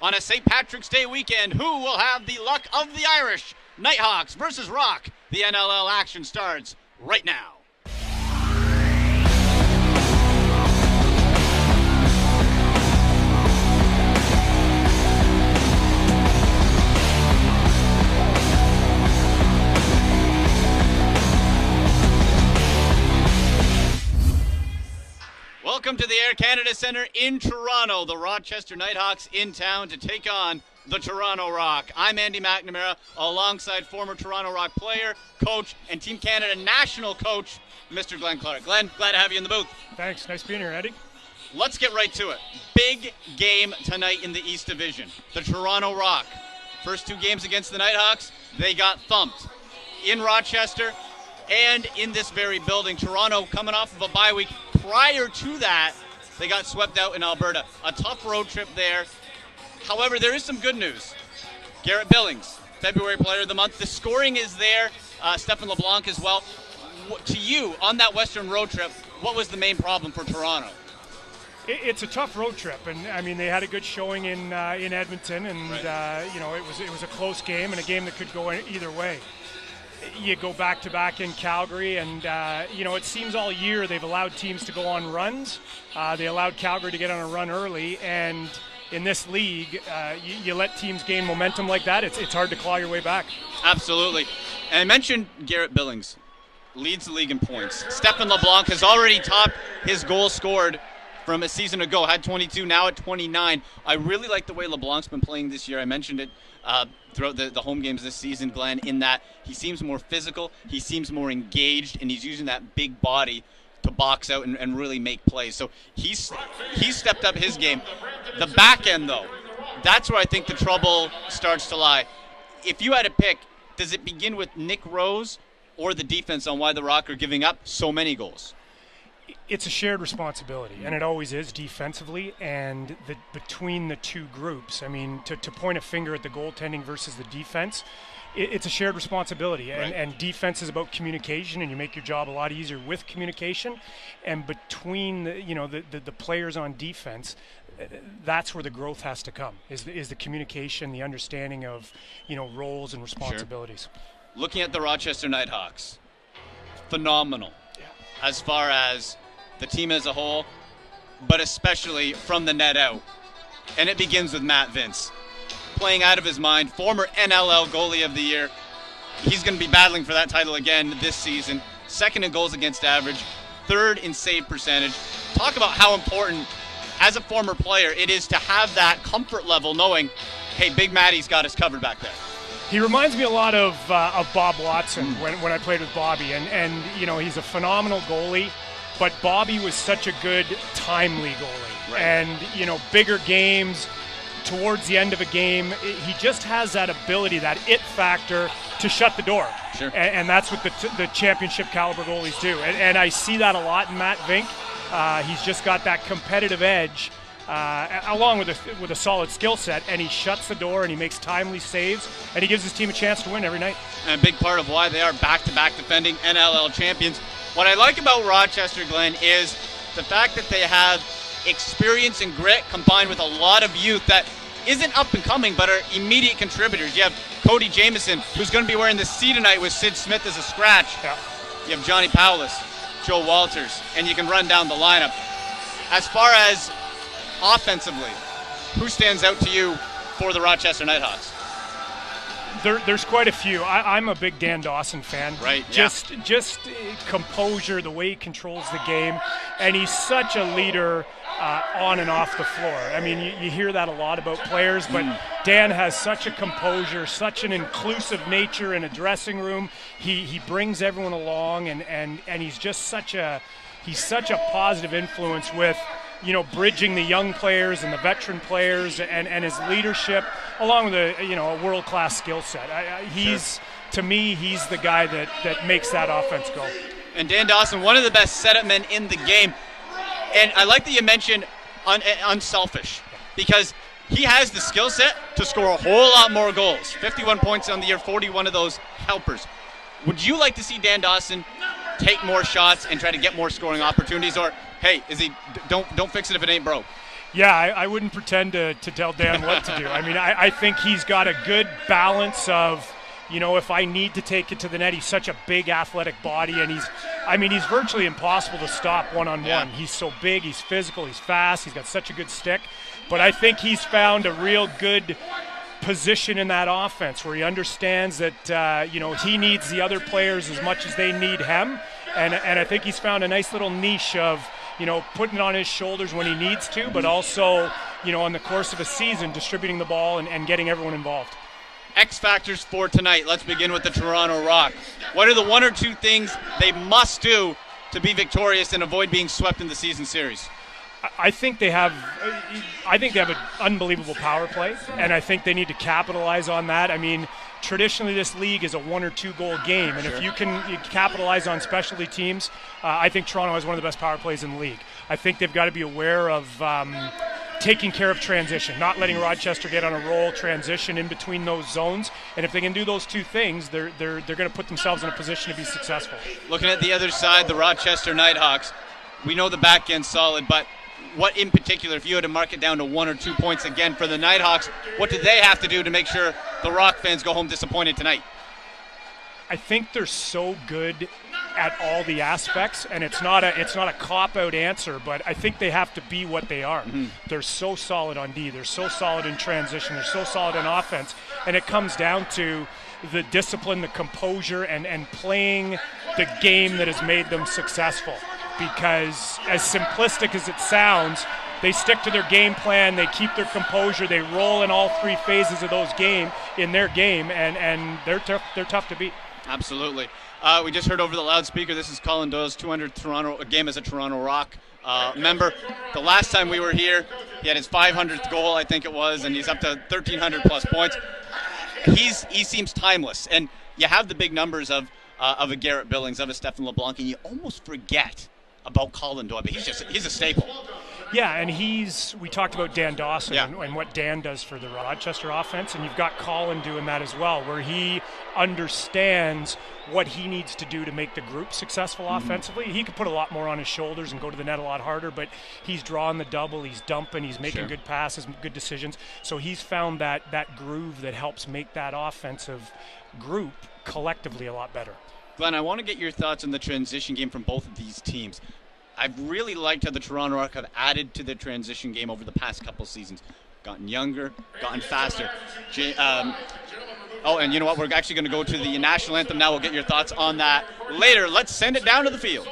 On a St. Patrick's Day weekend, who will have the luck of the Irish? Knighthawks versus Rock. The NLL action starts right now. Welcome to the Air Canada Centre in Toronto. The Rochester Knighthawks in town to take on the Toronto Rock. I'm Andy McNamara, alongside former Toronto Rock player, coach, and Team Canada national coach, Mr. Glenn Clark. Glenn, glad to have you in the booth. Thanks. Nice being here, Eddie. Let's get right to it. Big game tonight in the East Division. The Toronto Rock. First two games against the Knighthawks, they got thumped. In Rochester and in this very building. Toronto coming off of a bye week. Prior to that, they got swept out in Alberta. A tough road trip there. However, there is some good news. Garrett Billings, February Player of the Month. The scoring is there. Stephen LeBlanc as well. To you, on that Western road trip, what was the main problem for Toronto? It's a tough road trip, and I mean they had a good showing in Edmonton, and right. It was a close game and a game that could go either way. You go back-to-back in Calgary, and it seems all year they've allowed teams to go on runs. They allowed Calgary to get on a run early, and in this league, you let teams gain momentum like that, it's hard to claw your way back. Absolutely. And I mentioned Garrett Billings leads the league in points. Stephen LeBlanc has already topped his goal scored from a season ago, had 22, now at 29. I really like the way LeBlanc's been playing this year. I mentioned it throughout the home games this season, Glenn, in that he seems more physical, he seems more engaged, and he's using that big body to box out and really make plays. So he's stepped up his game. The back end, though, that's where I think the trouble starts to lie. If you had to pick, does it begin with Nick Rose or the defense on why the Rock are giving up so many goals? It's a shared responsibility, and it always is defensively, and between the two groups. I mean, to point a finger at the goaltending versus the defense, it's a shared responsibility, right. and defense is about communication, and you make your job a lot easier with communication. And between the players on defense, that's where the growth has to come, is the communication, the understanding of roles and responsibilities. Sure. Looking at the Rochester Knighthawks, phenomenal. As far as the team as a whole, but especially from the net out. And it begins with Matt Vince. Playing out of his mind, former NLL Goalie of the Year. He's going to be battling for that title again this season. Second in goals against average, third in save percentage. Talk about how important, as a former player, it is to have that comfort level knowing, hey, Big Matty's got us covered back there. He reminds me a lot of Bob Watson when I played with Bobby, and he's a phenomenal goalie, but Bobby was such a good, timely goalie. Right. And bigger games, towards the end of a game, he just has that ability, that it factor to shut the door. Sure. And that's what the championship caliber goalies do. And I see that a lot in Matt Vink. He's just got that competitive edge. Along with a solid skill set, and he shuts the door and he makes timely saves, and he gives his team a chance to win every night. And a big part of why they are back-to-back defending NLL champions. What I like about Rochester, Glenn, is the fact that they have experience and grit combined with a lot of youth that isn't up and coming but are immediate contributors. You have Cody Jamieson, who's going to be wearing the C tonight with Sid Smith as a scratch. Yeah. You have Johnny Powlis, Joe Walters, and you can run down the lineup. As far as offensively, who stands out to you for the Rochester Knighthawks? There's quite a few. I'm a big Dan Dawson fan. Right. Just composure, the way he controls the game, and he's such a leader on and off the floor. I mean, you hear that a lot about players, but Dan has such a composure, such an inclusive nature in a dressing room. He brings everyone along, and he's just such a positive influence with bridging the young players and the veteran players, and his leadership, along with a world-class skill set. To me, he's the guy that makes that offense go. And Dan Dawson, one of the best setup men in the game. And I like that you mentioned unselfish, because he has the skill set to score a whole lot more goals. 51 points on the year, 41 of those helpers. Would you like to see Dan Dawson take more shots and try to get more scoring opportunities, or hey, don't fix it if it ain't broke? Yeah, I wouldn't pretend to tell Dan what to do. I mean, I think he's got a good balance of, if I need to take it to the net, he's such a big athletic body, and he's virtually impossible to stop one-on-one. Yeah. He's so big, he's physical, he's fast, he's got such a good stick. But I think he's found a real good position in that offense where he understands that, he needs the other players as much as they need him. And I think he's found a nice little niche of, putting it on his shoulders when he needs to, but also, on the course of a season, distributing the ball and getting everyone involved. X factors for tonight. Let's begin with the Toronto Rock. What are the one or two things they must do to be victorious and avoid being swept in the season series? I think they have an unbelievable power play, and I think they need to capitalize on that. I mean, traditionally this league is a 1 or 2 goal game, and if you capitalize on specialty teams, I think Toronto has one of the best power plays in the league. I think they've got to be aware of taking care of transition, not letting Rochester get on a roll, transition in between those zones, and if they can do those two things, they're going to put themselves in a position to be successful. Looking at the other side, the Rochester Knighthawks, we know the back end's solid, but what in particular, if you had to mark it down to 1 or 2 points again for the Knighthawks, what do they have to do to make sure the Rock fans go home disappointed tonight? I think they're so good at all the aspects, and it's not a cop-out answer, but I think they have to be what they are. Mm-hmm. They're so solid on D, they're so solid in transition, they're so solid in offense, and it comes down to the discipline, the composure, and playing the game that has made them successful. Because as simplistic as it sounds, they stick to their game plan, they keep their composure, they roll in all 3 phases of their game, and they're tough to beat. Absolutely. We just heard over the loudspeaker, this is Colin Doyle's 200th game as a Toronto Rock member. The last time we were here, he had his 500th goal, I think it was, and he's up to 1,300 plus points. He seems timeless, and you have the big numbers of a Garrett Billings, of a Stephen LeBlanc, and you almost forget about Colin Doyle, but he's a staple. Yeah, and we talked about Dan Dawson yeah. and what Dan does for the Rochester offense, and you've got Colin doing that as well, where he understands what he needs to do to make the group successful offensively. He could put a lot more on his shoulders and go to the net a lot harder, but he's drawing the double, he's dumping, he's making good passes, good decisions. So he's found that groove that helps make that offensive group collectively a lot better. Glenn, I want to get your thoughts on the transition game from both of these teams. I've really liked how the Toronto Rock have added to the transition game over the past couple seasons. Gotten younger, gotten faster. And you know what? We're actually going to go to the national anthem now. We'll get your thoughts on that later. Let's send it down to the field.